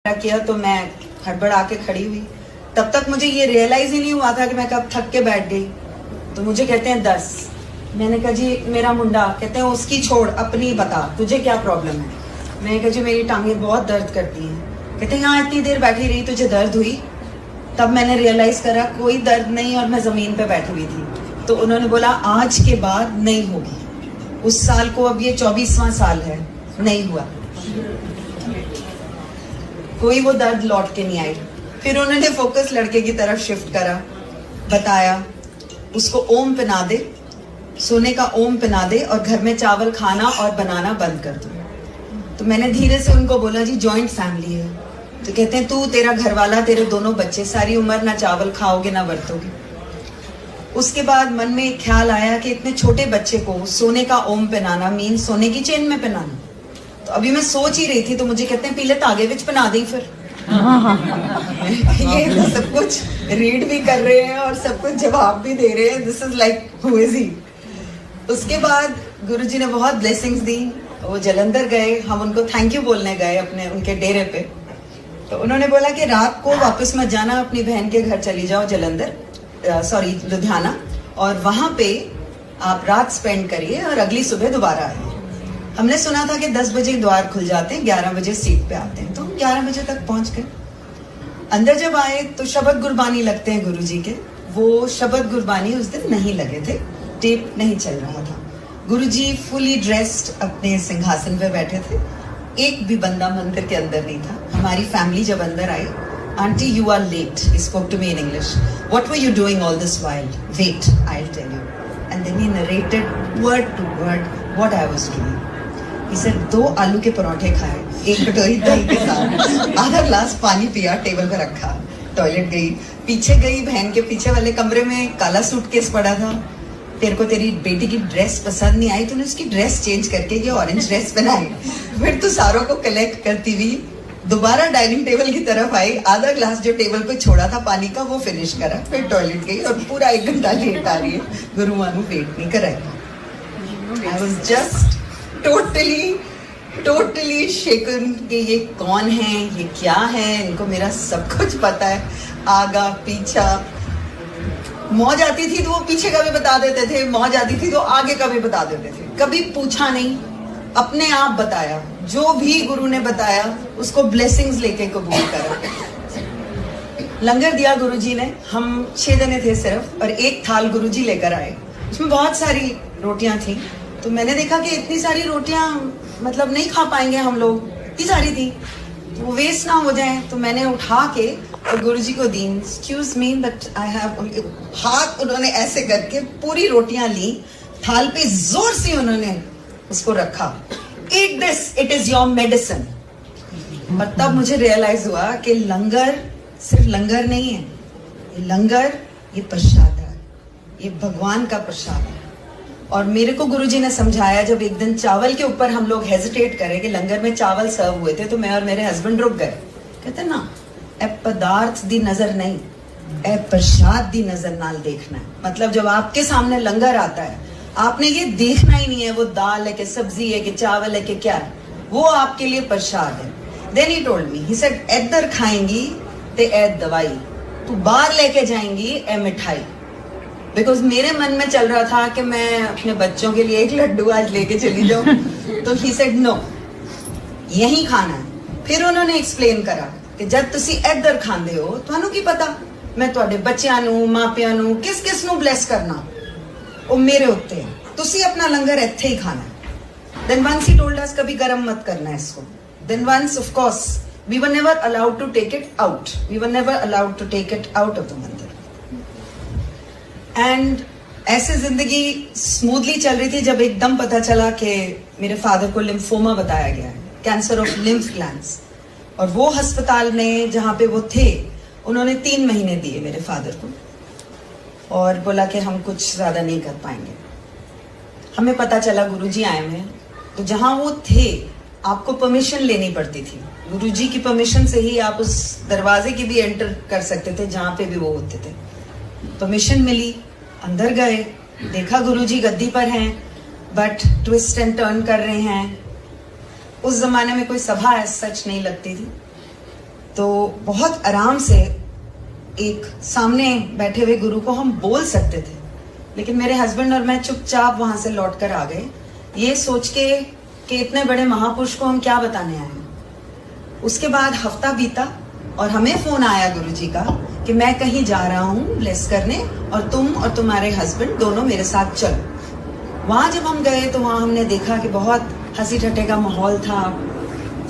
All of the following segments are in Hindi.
किया तो मैं हड़बड़ा के खड़ी हुई। तब तक मुझे ये रियलाइज ही नहीं हुआ था कि मैं कब थक के बैठ गई। तो मुझे कहते हैं 10। मैंने कहा जी मेरा मुंडा। कहते हैं उसकी छोड़, अपनी बता, तुझे क्या प्रॉब्लम है। मैंने कहा जी मेरी टांगें बहुत दर्द करती हैं। कहते हैं यहाँ इतनी देर बैठी रही, तुझे दर्द हुई? तब मैंने रियलाइज करा कोई दर्द नहीं और मैं जमीन पे बैठी हुई थी। तो उन्होंने बोला आज के बाद नहीं होगी। उस साल को अब ये 24वां साल है, नहीं हुआ, कोई वो दर्द लौट के नहीं आई। फिर उन्होंने फोकस लड़के की तरफ शिफ्ट करा, बताया उसको ओम पहना दे, सोने का ओम पहना दे और घर में चावल खाना और बनाना बंद कर दो। तो मैंने धीरे से उनको बोला जी जॉइंट फैमिली है। तो कहते हैं तू, तेरा घर वाला, तेरे दोनों बच्चे, सारी उम्र ना चावल खाओगे ना बरतोगे। उसके बाद मन में एक ख्याल आया कि इतने छोटे बच्चे को सोने का ओम पहनाना मीन सोने की चेन में पहनाना। तो अभी मैं सोच ही रही थी तो मुझे कहते हैं पीले तागे विच पहना दी फिर। ये तो सब कुछ रीड भी कर रहे हैं और सब कुछ जवाब भी दे रहे हैं। This is like who is he. उसके बाद गुरुजी ने बहुत ब्लेसिंग्स दी। वो जलंधर गए, हम उनको थैंक यू बोलने गए अपने उनके डेरे पे। तो उन्होंने बोला कि रात को वापस मत जाना, अपनी बहन के घर चली जाओ जलंधर, लुधियाना, और वहां पे आप रात स्पेंड करिए और अगली सुबह दोबारा आइए। हमने सुना था कि 10 बजे द्वार खुल जाते हैं, 11 बजे सीट पे आते हैं। तो हम 11 बजे तक पहुंच गए। अंदर जब आए तो शबद गुरबानी लगते हैं गुरुजी के। वो शबद गुरबानी उस दिन नहीं लगे थे, टेप नहीं चल रहा था। गुरुजी फुली ड्रेस्ड अपने सिंहासन पे बैठे थे। एक भी बंदा मंदिर के अंदर नहीं था। हमारी फैमिली जब अंदर आई, aunty you are late, he spoke to me in English, what were you doing all this while, wait I will tell you. And then he narrated word to word what I was doing. He said 2 आलू के परोठे खाए, 1 कटोरी दही के साथ, आधा ग्लास पानी पिया, टेबल पर रखा, टॉयलेट गई, पीछे गई, बहन के पीछे वाले कमरे में काला सूटकेस पड़ा था। तेरे को तेरी बेटी की ड्रेस पसंद नहीं आई, तूने उसकी ड्रेस चेंज करके ये ऑरेंज ड्रेस पहनाई। फिर तू सारों को कलेक्ट करती हुई दोबारा डाइनिंग टेबल की तरफ आई, आधा ग्लास जो टेबल पे छोड़ा था पानी का वो फिनिश करा, फिर टॉयलेट गई और पूरा 1 घंटा लेट आ रही है। गुरु मानू वेट नहीं कराई। आई वॉज जस्ट टोटली शेकन कि ये कौन है, ये क्या है, इनको मेरा सब कुछ पता है, आगा पीछा। मौज आती थी तो वो पीछे का भी बता देते थे, मौज आती थी तो आगे का भी बता देते थे। कभी पूछा नहीं, अपने आप बताया। जो भी गुरु ने बताया उसको ब्लेसिंग्स लेके कबूल करा। लंगर दिया गुरुजी ने, हम 6 जने थे सिर्फ, और 1 थाल गुरुजी लेकर आए। उसमें बहुत सारी रोटियां थी। तो मैंने देखा कि इतनी सारी रोटियां मतलब नहीं खा पाएंगे हम लोग, इतनी सारी थी, तो वो वेस्ट ना हो जाए। तो मैंने उठा के और गुरुजी को दी। Excuse me but I have, हाथ उन्होंने ऐसे करके पूरी रोटियां ली, थाल पे जोर से उन्होंने उसको रखा। Eat this, it is your medicine. और तब मुझे रियलाइज हुआ कि लंगर सिर्फ लंगर नहीं है, ये लंगर, ये प्रसाद है, ये भगवान का प्रसाद है। और मेरे को गुरुजी ने समझाया, जब एक दिन चावल के ऊपर हम लोग हेजिटेट करें कि लंगर में चावल सर्व हुए थे, तो मैं और मेरे हस्बैंड रुक गए। कहते ना, ए पदार्थ दी नजर नहीं, ए प्रसाद दी नजर नाल देखना है। मतलब जब आपके सामने लंगर आता है, आपने ये देखना ही नहीं है वो दाल है कि सब्जी है कि चावल है कि क्या है, वो आपके लिए प्रसाद है। Then he told me, he said इधर खाएंगी ते ए दवाई, तू बाहर लेके जाएंगी ए मिठाई। बिकॉज मेरे मन में चल रहा था कि मैं अपने बच्चों के लिए 1 लड्डू आज लेके चली जाऊं। तो ही सेड नो, यही खाना है। फिर उन्होंने एक्सप्लेन करा कि जब तुसी इधर खांदे हो, तुहानू की पता मैं तुहाडे बच्चियां नू, मापियां नू, किस नू ब्लेस करना, वो मेरे उत्ते है। तुसी अपना लंगर इत्थे ही खाना है। Then once he told us कभी गरम मत करना है इसको। Then once of course we were never allowed to take it out, we were never allowed to take it out of the mandir. And ऐसे जिंदगी स्मूथली चल रही थी जब एकदम पता चला कि मेरे फादर को लिम्फोमा बताया गया है, कैंसर ऑफ लिम्फ ग्लैंड्स। और वो अस्पताल में जहाँ पे वो थे, उन्होंने 3 महीने दिए मेरे फादर को और बोला कि हम कुछ ज्यादा नहीं कर पाएंगे। हमें पता चला गुरुजी आए हुए हैं, तो जहाँ वो थे आपको परमिशन लेनी पड़ती थी। गुरुजी की परमिशन से ही आप उस दरवाजे की भी एंटर कर सकते थे जहाँ पे भी वो होते थे। परमिशन मिली, अंदर गए, देखा गुरुजी गद्दी पर हैं, बट ट्विस्ट एंड टर्न कर रहे हैं। उस जमाने में कोई सभा सच नहीं लगती थी। तो बहुत आराम से एक सामने बैठे हुए गुरु को हम बोल सकते थे, लेकिन मेरे हस्बैंड और मैं चुपचाप वहां से लौट कर आ गए, ये सोच के कि इतने बड़े महापुरुष को हम क्या बताने आए हैं। उसके बाद हफ्ता बीता और हमें फोन आया गुरुजी का कि मैं कहीं जा रहा हूँ ब्लेस करने और तुम और तुम्हारे हस्बैंड दोनों मेरे साथ चलो। वहां जब हम गए तो वहां हमने देखा कि बहुत हंसी ठट्टे का माहौल था,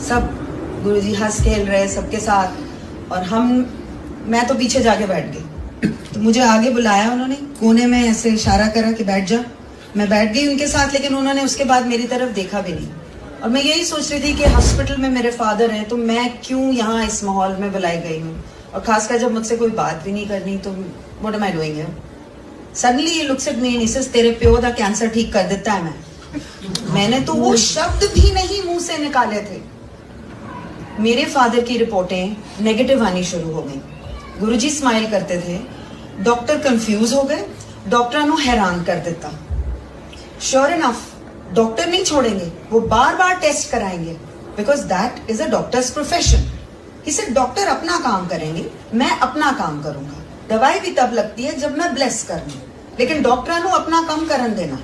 सब गुरुजी हंस खेल रहे सबके साथ, और मैं तो पीछे जाके बैठ गई। तो मुझे आगे बुलाया उन्होंने, कोने में ऐसे इशारा करा कि बैठ जा। मैं बैठ गई उनके साथ, लेकिन उन्होंने उसके बाद मेरी तरफ देखा भी नहीं। और मैं यही सोच रही थी कि हॉस्पिटल में मेरे फादर हैं, तो मैं क्यों यहाँ इस माहौल में बुलाई गई हूँ, और खासकर जब मुझसे कोई बात भी नहीं करनी, तो what am I doing here. Suddenly he looks at me and he says, तेरे प्यो दा कैंसर ठीक कर देता है मैंने तो वो शब्द भी नहीं मुंह से निकाले थे। मेरे फादर की रिपोर्टें नेगेटिव आनी शुरू हो गई। गुरुजी स्माइल करते थे, डॉक्टर कंफ्यूज हो गए, डॉक्टर नु हैरान कर देता। श्योर इनफ डॉक्टर नहीं छोड़ेंगे, वो बार बार टेस्ट कराएंगे, because that is a doctor's profession. He said doctor अपना काम करेंगे, मैं अपना काम करूंगा। दवाई भी तब लगती है जब मैं ब्लेस करूं, लेकिन डॉक्टर नु अपना काम करन देना।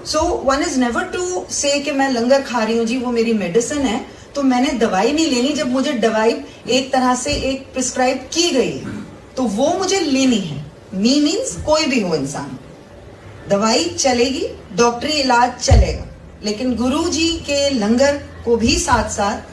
So one is never to say कि मैं लंगर खा रही हूँ जी, वो मेरी मेडिसिन है, तो मैंने दवाई नहीं लेनी। जब मुझे दवाई एक तरह से एक प्रिस्क्राइब की गई है तो वो मुझे लेनी है। मी मीन्स कोई भी हो इंसान, दवाई चलेगी, डॉक्टरी इलाज चलेगा, लेकिन गुरु जी के लंगर को भी साथ साथ